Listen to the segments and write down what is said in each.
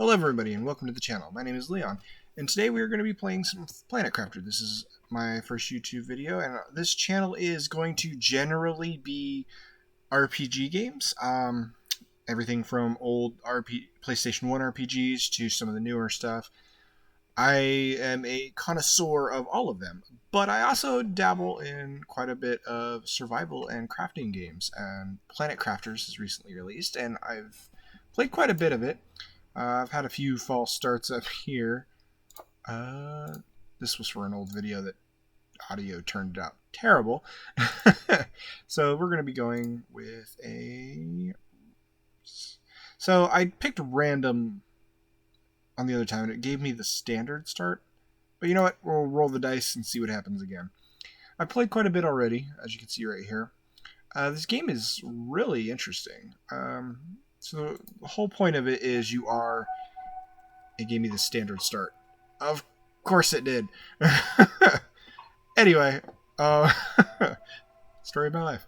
Hello everybody and welcome to the channel. My name is Leon and today we are going to be playing some Planet Crafter. This is my first YouTube video and this channel is going to generally be RPG games. Everything from old PlayStation 1 RPGs to some of the newer stuff. I am a connoisseur of all of them, but I also dabble in quite a bit of survival and crafting games, and Planet Crafters is recently released and I've played quite a bit of it. I've had a few false starts up here. This was for an old video that audio turned out terrible. So we're going to be going with a... So I picked random on the other time and it gave me the standard start. But you know what? We'll roll the dice and see what happens again. I've played quite a bit already, as you can see right here. This game is really interesting. So the whole point of it is it gave me the standard start. Of course it did. Anyway, story of my life.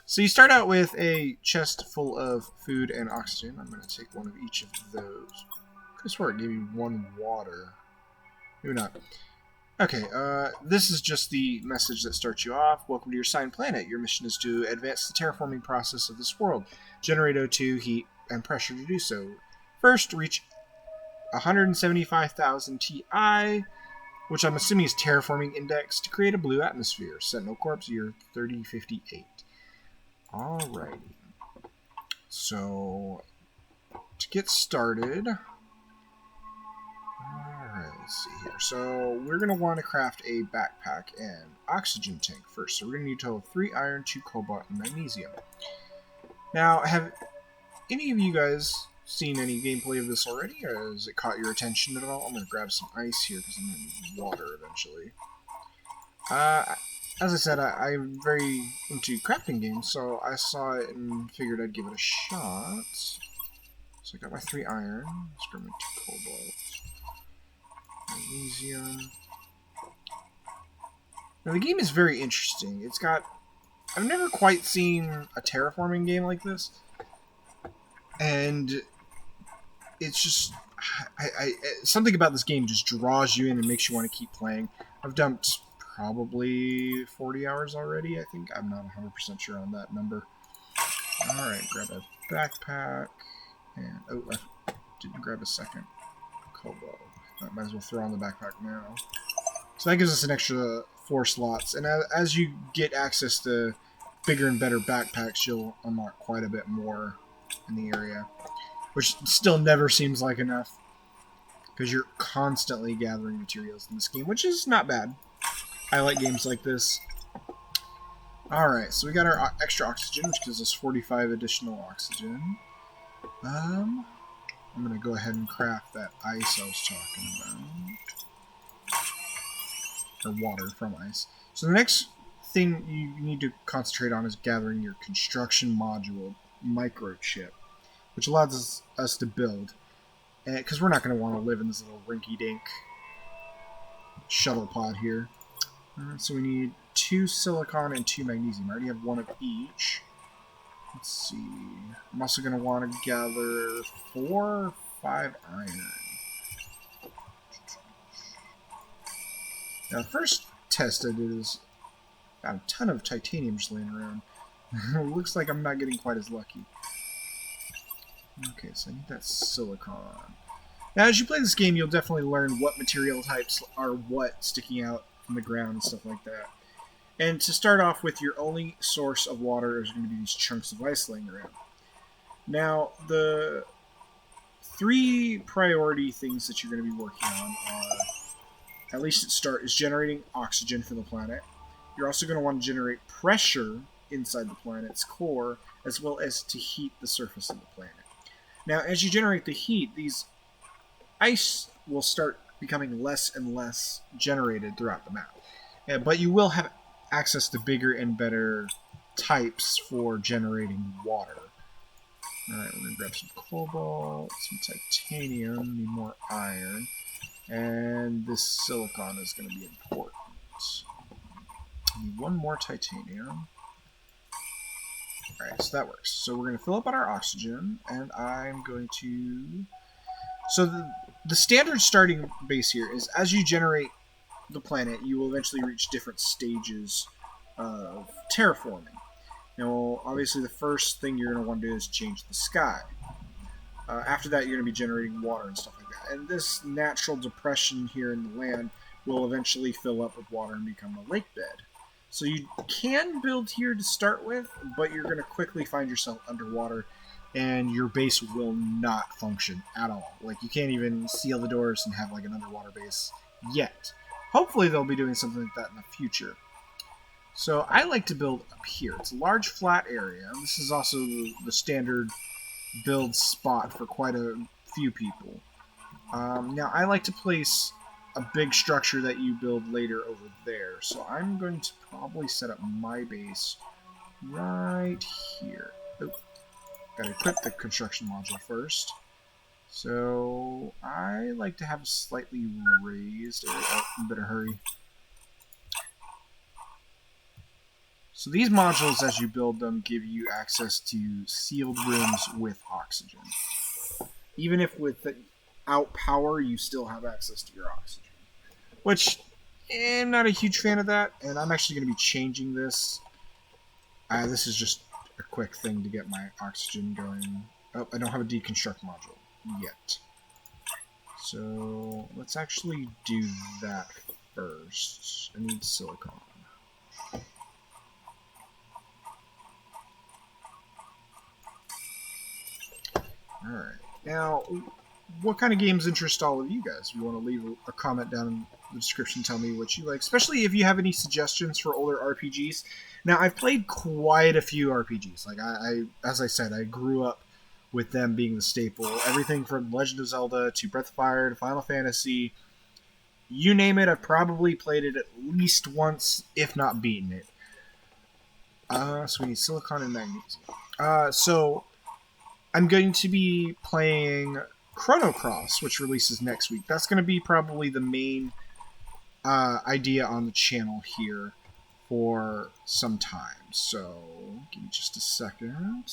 So you start out with a chest full of food and oxygen. I'm going to take one of each of those. I swear it gave me one water. Maybe not. Okay, this is just the message that starts you off. Welcome to your assigned planet. Your mission is to advance the terraforming process of this world. Generate O2, heat, and pressure to do so. First, reach 175,000 Ti, which I'm assuming is terraforming index, to create a blue atmosphere. Sentinel Corps, year 3058. Alrighty. So, to get started... Alright, let's see here. So, we're going to want to craft a backpack and oxygen tank first. So, we're going to need a total of 3 iron, 2 cobalt, and magnesium. Now, have any of you guys seen any gameplay of this already, or has it caught your attention at all? I'm going to grab some ice here because I'm going to need water eventually. As I said, I'm very into crafting games, so I saw it and figured I'd give it a shot. So I got my 3 iron, let's grab my 2 cobalt, magnesium. Now the game is very interesting. I've never quite seen a terraforming game like this, and it's just something about this game just draws you in and makes you want to keep playing. I've dumped probably 40 hours already, I think. I'm not 100% sure on that number. Alright, grab our backpack. And, oh, I didn't grab a second cobalt. I might as well throw on the backpack now. So that gives us an extra 4 slots. And as you get access to bigger and better backpacks, you'll unlock quite a bit more in the area. Which still never seems like enough, because you're constantly gathering materials in this game, which is not bad. I like games like this. Alright, so we got our extra oxygen, which gives us 45 additional oxygen. I'm going to go ahead and craft that ice I was talking about. Or water from ice. So the next thing you need to concentrate on is gathering your construction module microchip, which allows us to build, because we're not going to want to live in this little rinky-dink shuttle pod here. So we need 2 silicon and 2 magnesium. I already have 1 of each. Let's see. I'm also going to want to gather 4 or 5 iron. Now, the first test I did is got a ton of titanium just laying around. It looks like I'm not getting quite as lucky. Okay, so I need that silicon. Now, as you play this game, you'll definitely learn what material types are what sticking out from the ground and stuff like that. And to start off with, your only source of water is going to be these chunks of ice laying around. Now, the 3 priority things that you're going to be working on are, at least at start, is generating oxygen for the planet. You're also going to want to generate pressure inside the planet's core, as well as to heat the surface of the planet. Now, as you generate the heat, these ice will start becoming less and less generated throughout the map. But you will have access to bigger and better types for generating water. Alright, we're going to grab some cobalt, some titanium, need more iron, and this silicon is going to be important. I need 1 more titanium. Alright, so that works. So we're going to fill up on our oxygen, and I'm going to So the standard starting base here is as you generate the planet, you will eventually reach different stages of terraforming. Now, obviously, the first thing you're going to want to do is change the sky. After that, you're going to be generating water and stuff like that. And this natural depression here in the land will eventually fill up with water and become a lake bed. So you can build here to start with, but you're going to quickly find yourself underwater, and your base will not function at all. Like, you can't even seal the doors and have like an underwater base yet. Hopefully they'll be doing something like that in the future. So I like to build up here. It's a large flat area. This is also the standard build spot for quite a few people. Now I like to place a big structure that you build later over there. So I'm going to probably set up my base right here. Oh, gotta equip the construction module first. So I like to have a slightly raised area. Oh, better hurry. So these modules, as you build them, give you access to sealed rooms with oxygen. Even if without power, you still have access to your oxygen. Which, I'm not a huge fan of that, and I'm actually going to be changing this. This is just a quick thing to get my oxygen going. Oh, I don't have a deconstruct module yet. So let's actually do that first. I need silicon. Alright. Now, what kind of games interest all of you guys? If you want to leave a comment down in the description, tell me what you like. Especially if you have any suggestions for older RPGs. Now, I've played quite a few RPGs. Like, as I said, I grew up with them being the staple. Everything from Legend of Zelda to Breath of Fire to Final Fantasy. You name it, I've probably played it at least once, if not beaten it. So we need silicon and magnesium. So I'm going to be playing Chrono Cross, which releases next week. That's going to be probably the main idea on the channel here for some time. So, give me just a second.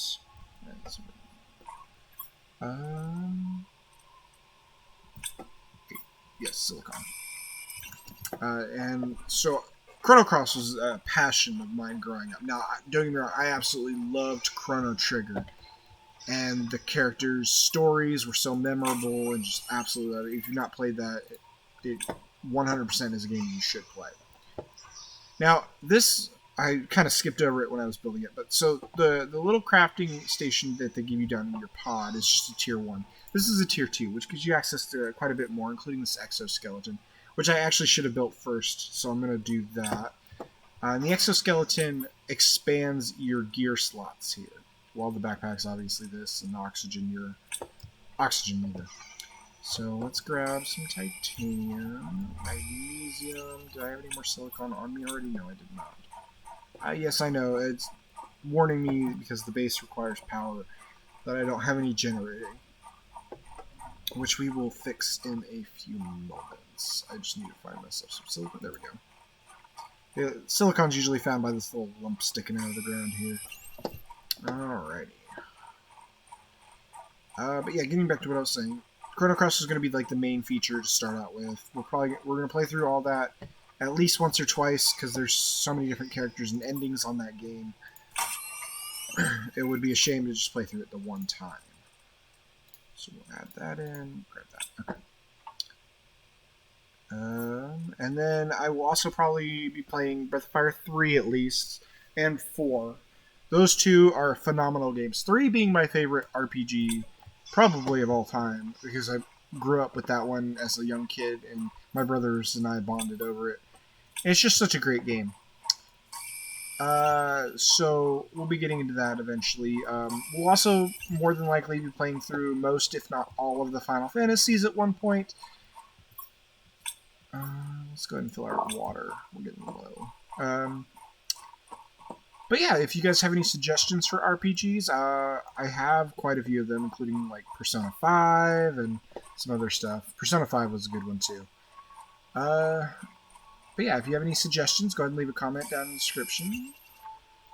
Yes, silicon. And so, Chrono Cross was a passion of mine growing up. Now, don't get me wrong, I absolutely loved Chrono Trigger. And the characters' stories were so memorable and just absolutely. If you've not played that, it 100% is a game you should play. Now, this I kind of skipped over it when I was building it, but so the little crafting station that they give you down in your pod is just a tier 1. This is a tier 2, which gives you access to quite a bit more, including this exoskeleton, which I actually should have built first, so I'm going to do that. And the exoskeleton expands your gear slots here. Well, the backpack's obviously this, and oxygen, your oxygen meter. So let's grab some titanium, magnesium. Did I have any more silicon on me already? No, I did not. Yes, I know. It's warning me because the base requires power that I don't have any generating, which we will fix in a few moments. I just need to find myself some silicon. There we go. The silicon's usually found by this little lump sticking out of the ground here. Alrighty. But yeah, getting back to what I was saying, Chrono Cross is going to be like the main feature to start out with. We're going to play through all that at least once or twice because there's so many different characters and endings on that game. It would be a shame to just play through it the one time. So we'll add that in. Grab that. Okay. And then I will also probably be playing Breath of Fire 3 at least, and 4. Those two are phenomenal games. 3 being my favorite RPG, probably of all time, because I grew up with that one as a young kid, and my brothers and I bonded over it. And it's just such a great game. So we'll be getting into that eventually. We'll also more than likely be playing through most, if not all, of the Final Fantasies at one point. Let's go ahead and fill our water. We're getting low. But yeah, if you guys have any suggestions for RPGs, I have quite a few of them, including like Persona 5 and some other stuff. Persona 5 was a good one too. But yeah, if you have any suggestions, go ahead and leave a comment down in the description,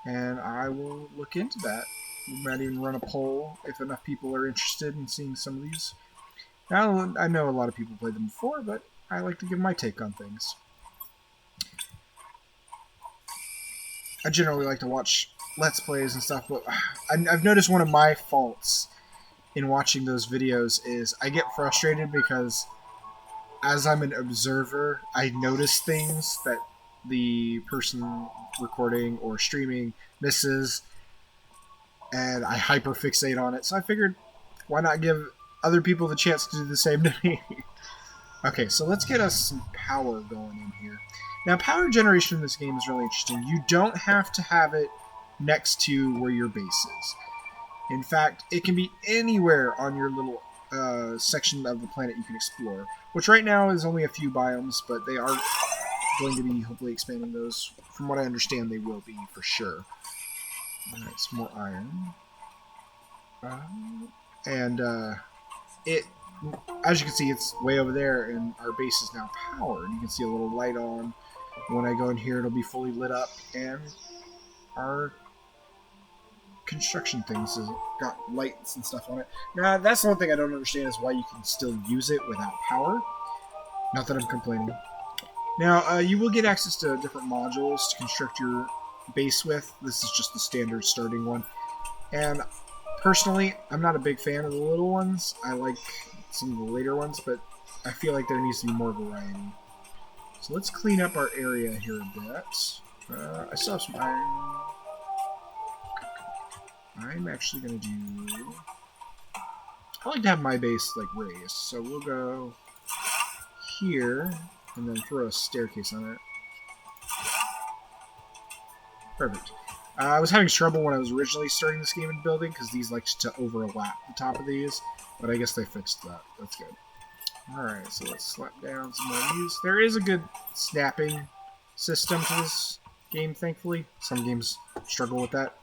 and I will look into that. We might even run a poll if enough people are interested in seeing some of these. Now, I know a lot of people played them before, but I like to give my take on things. I generally like to watch Let's Plays and stuff, but I've noticed one of my faults in watching those videos is I get frustrated because as I'm an observer, I notice things that the person recording or streaming misses, and I hyperfixate on it. So I figured, why not give other people the chance to do the same to me? Okay, so let's get us some power going in here. Now, power generation in this game is really interesting. You don't have to have it next to where your base is. In fact, it can be anywhere on your little section of the planet you can explore, which right now is only a few biomes, but they are going to be hopefully expanding those. From what I understand, they will be for sure. Alright, some more iron. As you can see, it's way over there, and our base is now powered. You can see a little light on. When I go in here, it'll be fully lit up, and our construction things has got lights and stuff on it. Now, that's the one thing I don't understand is why you can still use it without power. Not that I'm complaining. Now, you will get access to different modules to construct your base with. This is just the standard starting one. And personally, I'm not a big fan of the little ones. I like some of the later ones, but I feel like there needs to be more variety. So let's clean up our area here a bit. I still have some iron. I'm actually going to do... I like to have my base, like, raised. So we'll go here, and then throw a staircase on it. Perfect. I was having trouble when I was originally starting this game and building, because these like to overlap the top of these, but I guess they fixed that. That's good. Alright, so let's slap down some more views. There is a good snapping system to this game, thankfully. Some games struggle with that.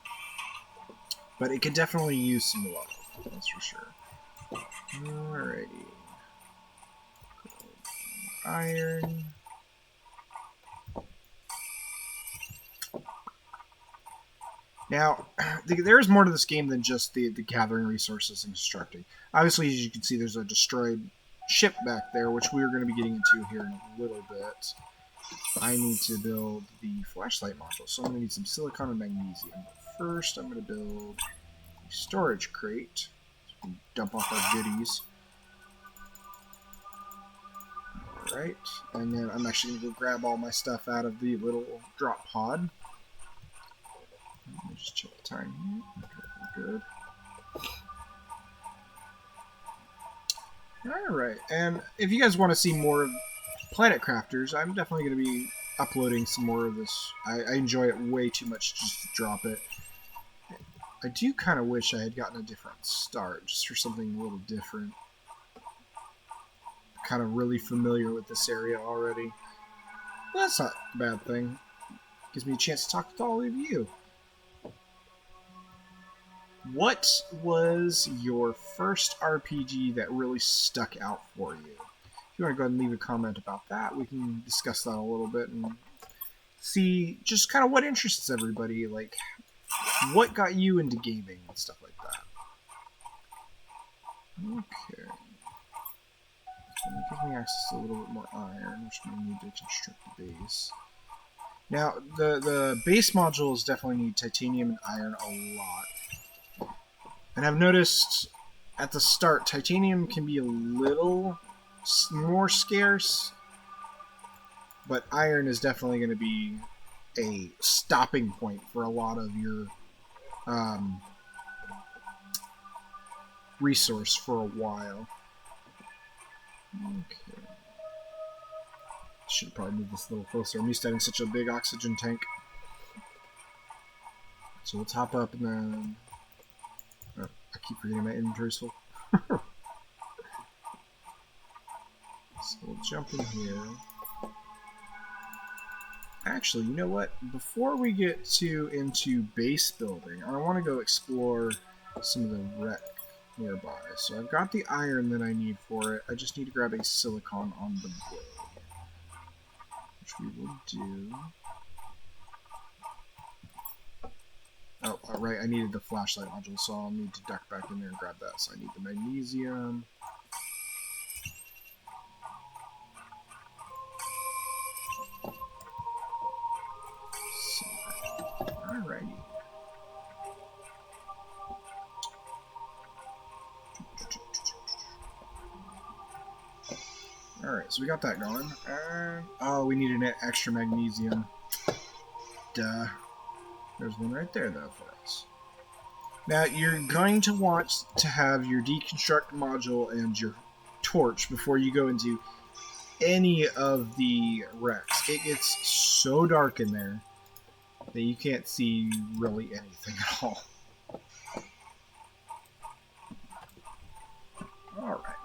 But it could definitely use some love, that's for sure. Alrighty. Iron. Now, there is more to this game than just the gathering resources and constructing. Obviously, as you can see, there's a destroyed ship back there, which we're going to be getting into here in a little bit. I need to build the flashlight module, so I'm going to need some silicon and magnesium. But first, I'm going to build a storage crate, so we can dump off our goodies. Alright, and then I'm actually going to go grab all my stuff out of the little drop pod. Let me just check the time here. Okay, good. Alright, and if you guys want to see more of Planet Crafters, I'm definitely going to be uploading some more of this. I enjoy it way too much just to drop it. I do kind of wish I had gotten a different start, just for something a little different. Kind of really familiar with this area already. Well, that's not a bad thing. Gives me a chance to talk to all of you. What was your first RPG that really stuck out for you? If you want to go ahead and leave a comment about that, we can discuss that a little bit and see just kind of what interests everybody, like what got you into gaming and stuff like that. Okay. So that gives me access to a little bit more iron, which we need to construct the base. Now, the base modules definitely need titanium and iron a lot. And I've noticed at the start, titanium can be a little more scarce, but iron is definitely going to be a stopping point for a lot of your resource for a while. Okay. Should probably move this a little closer. I'm used to having such a big oxygen tank. So let's hop up and then... Oh, I keep forgetting my inventory's full. So we'll jump in here. Actually, you know what? Before we get into base building, I want to go explore some of the wreck nearby. So I've got the iron that I need for it. I just need to grab a silicon on the blade, which we will do. Oh, right, I needed the flashlight module, so I'll need to duck back in there and grab that. So I need the magnesium. Alright, so we got that going. Oh, we need an extra magnesium. Duh. There's one right there, though, for us. Now, you're going to want to have your deconstruct module and your torch before you go into any of the wrecks. It gets so dark in there that you can't see really anything at all. Alright.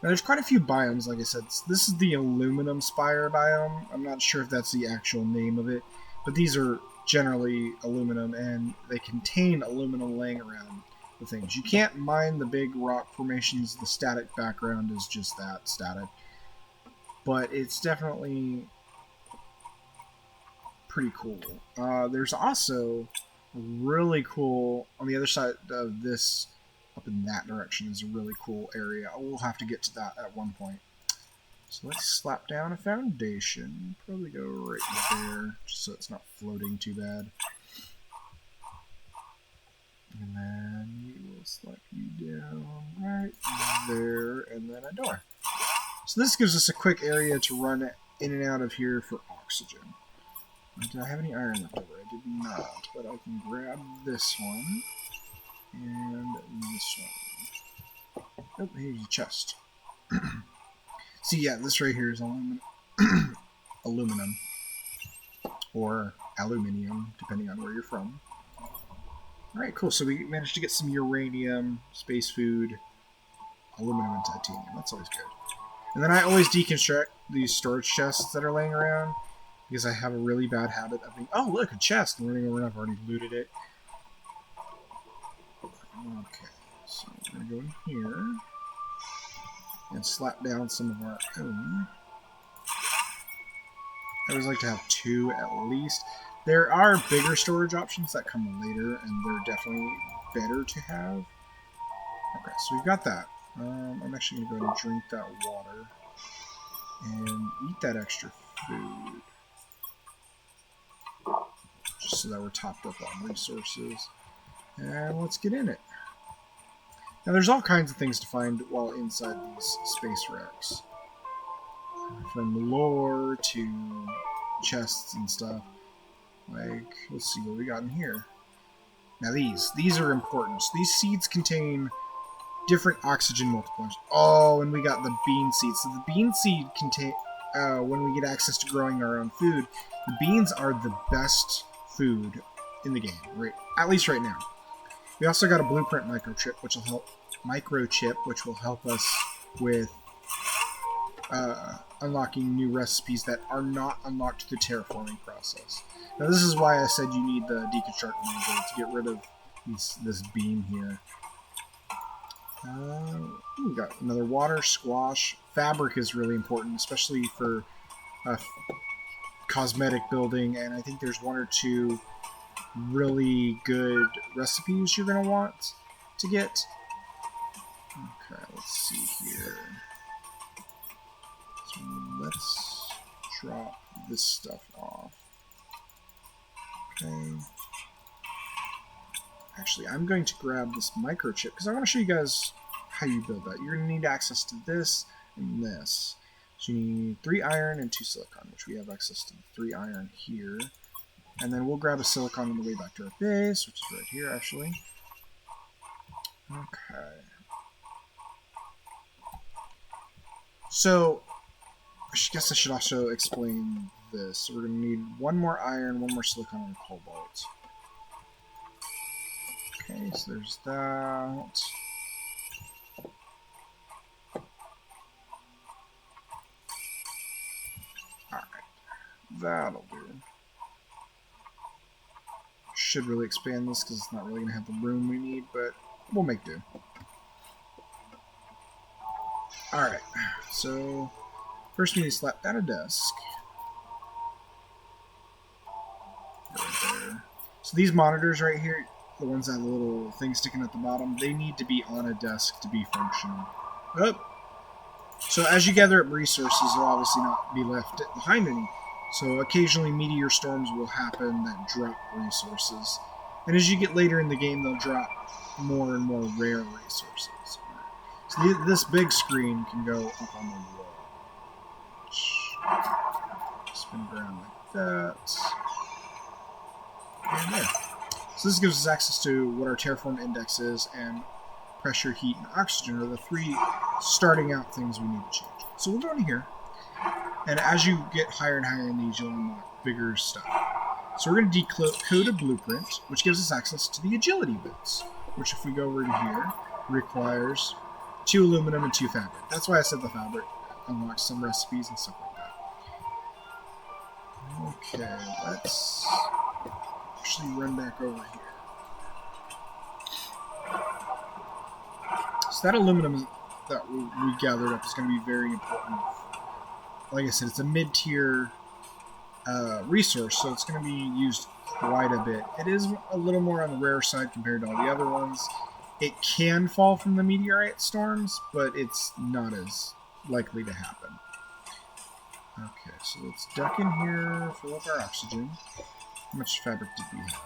Now, there's quite a few biomes, like I said. This is the aluminum spire biome. I'm not sure if that's the actual name of it, but these are generally aluminum, and they contain aluminum laying around the things. You can't mine the big rock formations. The static background is just that, static. But it's definitely pretty cool. There's also really cool, on the other side of this, up in that direction, is a really cool area. We'll have to get to that at one point. So let's slap down a foundation. Probably go right there, just so it's not floating too bad. And then we will slap you down right there, and then a door. So this gives us a quick area to run in and out of here for oxygen. Did I have any iron left over? I did not, but I can grab this one and this one. Oh, here's a chest. See, yeah, this right here is aluminum, or aluminium, depending on where you're from. Alright, cool. So we managed to get some uranium, space food, aluminum, and titanium. That's always good. And then I always deconstruct these storage chests that are laying around, because I have a really bad habit of being, oh, look, a chest, and running over and I've already looted it. Okay, so we're going to go in here and slap down some of our own. I always like to have 2 at least. There are bigger storage options that come later, and they're definitely better to have. Okay, so we've got that. I'm actually going to go ahead and drink that water and eat that extra food, just so that we're topped up on resources. And let's get in it. Now, there's all kinds of things to find while inside these space wrecks. From lore to chests and stuff. Like, let's see what we got in here. Now these are important. So these seeds contain different oxygen multipliers. Oh, and we got the bean seed. So the bean seed contain, when we get access to growing our own food, the beans are the best food in the game, right? At least right now. We also got a blueprint microchip, which will help us with unlocking new recipes that are not unlocked through the terraforming process. Now, this is why I said you need the deconstruct module to get rid of this beam here. We got another water squash. Fabric is really important, especially for cosmetic building, and I think there's 1 or 2 really good recipes you're going to want to get. Okay, let's see here. So let's drop this stuff off. Okay. Actually, I'm going to grab this microchip because I want to show you guys how you build that. You're going to need access to this and this. So you need 3 iron and 2 silicon, which we have access to 3 iron here. And then we'll grab a silicon on the way back to our base, which is right here, actually. Okay. So, I guess I should also explain this. So we're going to need 1 more iron, 1 more silicon, and cobalt. Okay, so there's that. Alright. That'll do. Should really expand this because it's not really going to have the room we need, but we'll make do. Alright, so first we need to slap down a desk. Right there. So these monitors right here, the ones that have the little thing sticking at the bottom, they need to be on a desk to be functional. Oh. So as you gather up resources, they'll obviously not be left behind any. So occasionally meteor storms will happen that drop resources. And as you get later in the game, they'll drop more and more rare resources. So This big screen can go up on the wall. Spin it around like that. And there. So this gives us access to what our terraform index is, and pressure, heat, and oxygen are the three starting out things we need to change. So we'll go into here, and as you get higher and higher in these, you'll unlock bigger stuff. So we're going to decode a blueprint, which gives us access to the agility bits, which if we go over to here, requires 2 aluminum and 2 fabric. That's why I said the fabric unlocks some recipes and stuff like that. Okay, let's actually run back over here. So that aluminum that we gathered up is going to be very important. Like I said, it's a mid-tier resource, so it's going to be used quite a bit. It is a little more on the rare side compared to all the other ones. It can fall from the meteorite storms, but it's not as likely to happen. Okay, so let's duck in here, fill up our oxygen. How much fabric did we have?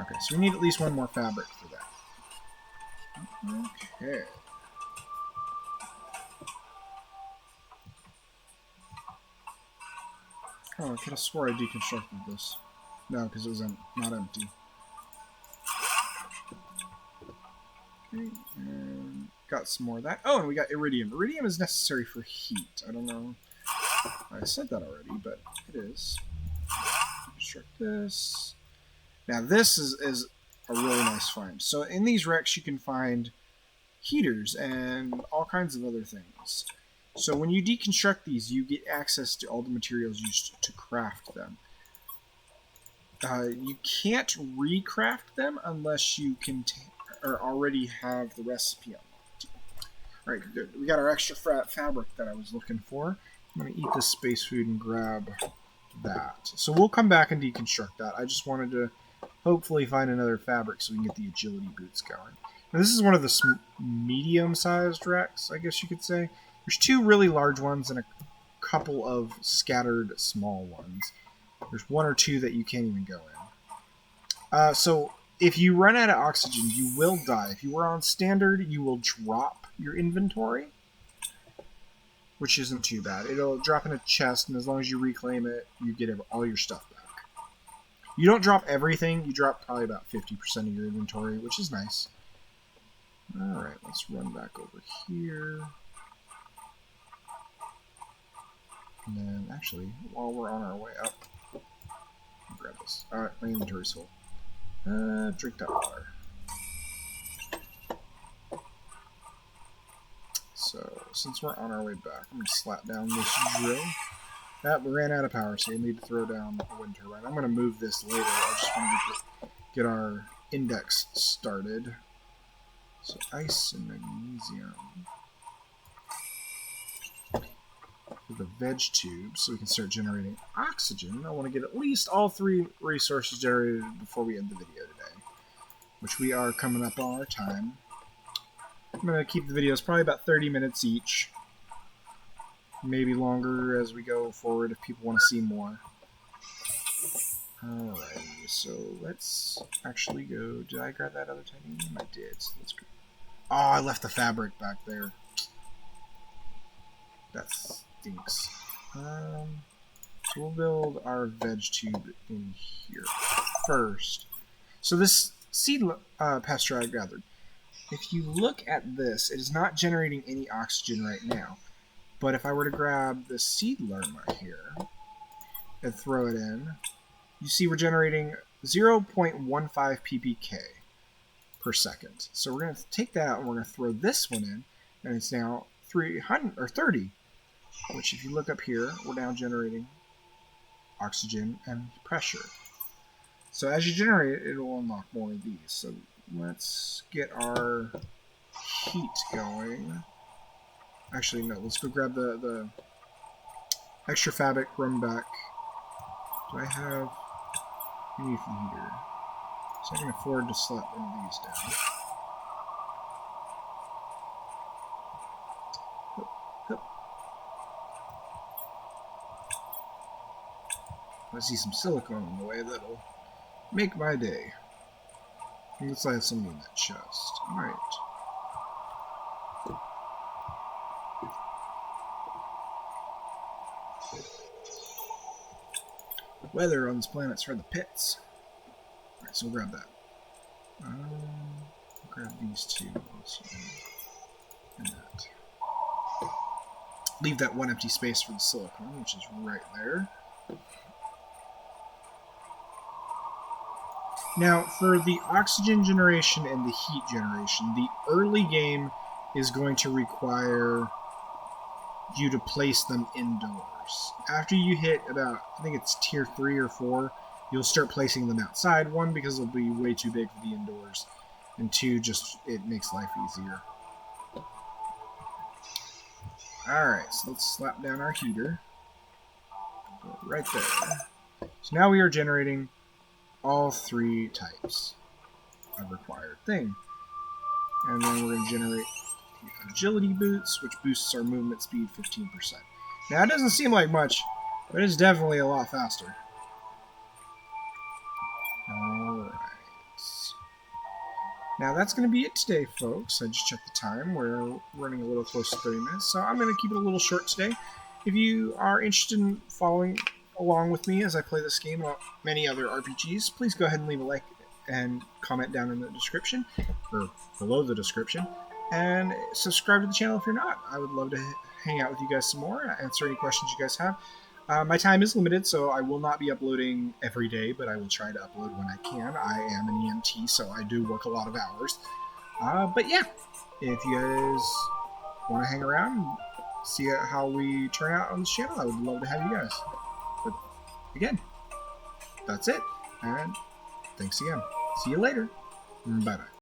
Okay, so we need at least one more fabric for that. Okay. Oh, I could have swore I deconstructed this. No, because it was not empty. Okay, and got some more of that. Oh, and we got iridium. Iridium is necessary for heat. I don't know. I said that already, but it is. Construct this. Now this is a really nice find. So in these wrecks you can find heaters and all kinds of other things. So when you deconstruct these, you get access to all the materials used to craft them. You can't recraft them unless you can or already have the recipe unlocked. All right, good. We got our extra fabric that I was looking for. I'm going to eat this space food and grab that. So we'll come back and deconstruct that. I just wanted to hopefully find another fabric so we can get the agility boots going. Now, this is one of the medium-sized wrecks, I guess you could say. There's 2 really large ones and a couple of scattered small ones. There's 1 or 2 that you can't even go in. So if you run out of oxygen, you will die. If you were on standard, you will drop your inventory, which isn't too bad. It'll drop in a chest, and as long as you reclaim it, you get all your stuff back. You don't drop everything. You drop probably about 50% of your inventory, which is nice. Alright, let's run back over here. And then, actually, while we're on our way up, grab this. Alright, my inventory's full. Drink that water. So, since we're on our way back, I'm going to slap down this drill. We ran out of power, so we'll need to throw down a wind turbine. I'm going to move this later. I just want to get our index started. So, ice and magnesium. For the veg tube, so we can start generating oxygen. I want to get at least all 3 resources generated before we end the video today, which we are coming up on our time. I'm going to keep the videos probably about 30 minutes each, maybe longer as we go forward if people want to see more. Alrighty, so let's actually go. Did I grab that other titanium? I did. So let's go. Oh, I left the fabric back there. That stinks. So we'll build our veg tube in here first. So this seed pasture I gathered. If you look at this, it is not generating any oxygen right now. But if I were to grab the seed lerma here and throw it in, you see we're generating 0.15 ppk per second. So we're going to take that out and we're going to throw this one in, and it's now 300 or 30. Which, if you look up here, we're now generating oxygen and pressure. So as you generate it, it will unlock more of these. So let's get our heat going. Actually, no, let's go grab the extra fabric, run back. Do I have any heater? So I can afford to slap one of these down. I see some silicone on the way that'll make my day. Looks like something in that chest. Alright. Weather on this planet's for the pits. Alright, so we'll grab that. Grab these two also. And that. Leave that one empty space for the silicon, which is right there. Now, for the oxygen generation and the heat generation, the early game is going to require you to place them indoors. After you hit about, I think it's tier 3 or 4, you'll start placing them outside. 1, because they'll be way too big for the indoors, and 2, just it makes life easier. Alright, so let's slap down our heater. Go right there. So now we are generating all 3 types of required thing. And then we're going to generate agility boots, which boosts our movement speed 15%. Now, it doesn't seem like much, but it's definitely a lot faster. Alright. Now, that's going to be it today, folks. I just checked the time. We're running a little close to 30 minutes, so I'm going to keep it a little short today. If you are interested in following along with me as I play this game or many other RPGs, please go ahead and leave a like and comment down in the description, or below the description, and subscribe to the channel if you're not. I would love to hang out with you guys some more, answer any questions you guys have. My time is limited, so I will not be uploading every day, but I will try to upload when I can. I am an EMT, so I do work a lot of hours. But yeah, if you guys want to hang around and see how we turn out on this channel, I would love to have you guys. But again, that's it, and thanks again. See you later. Bye-bye.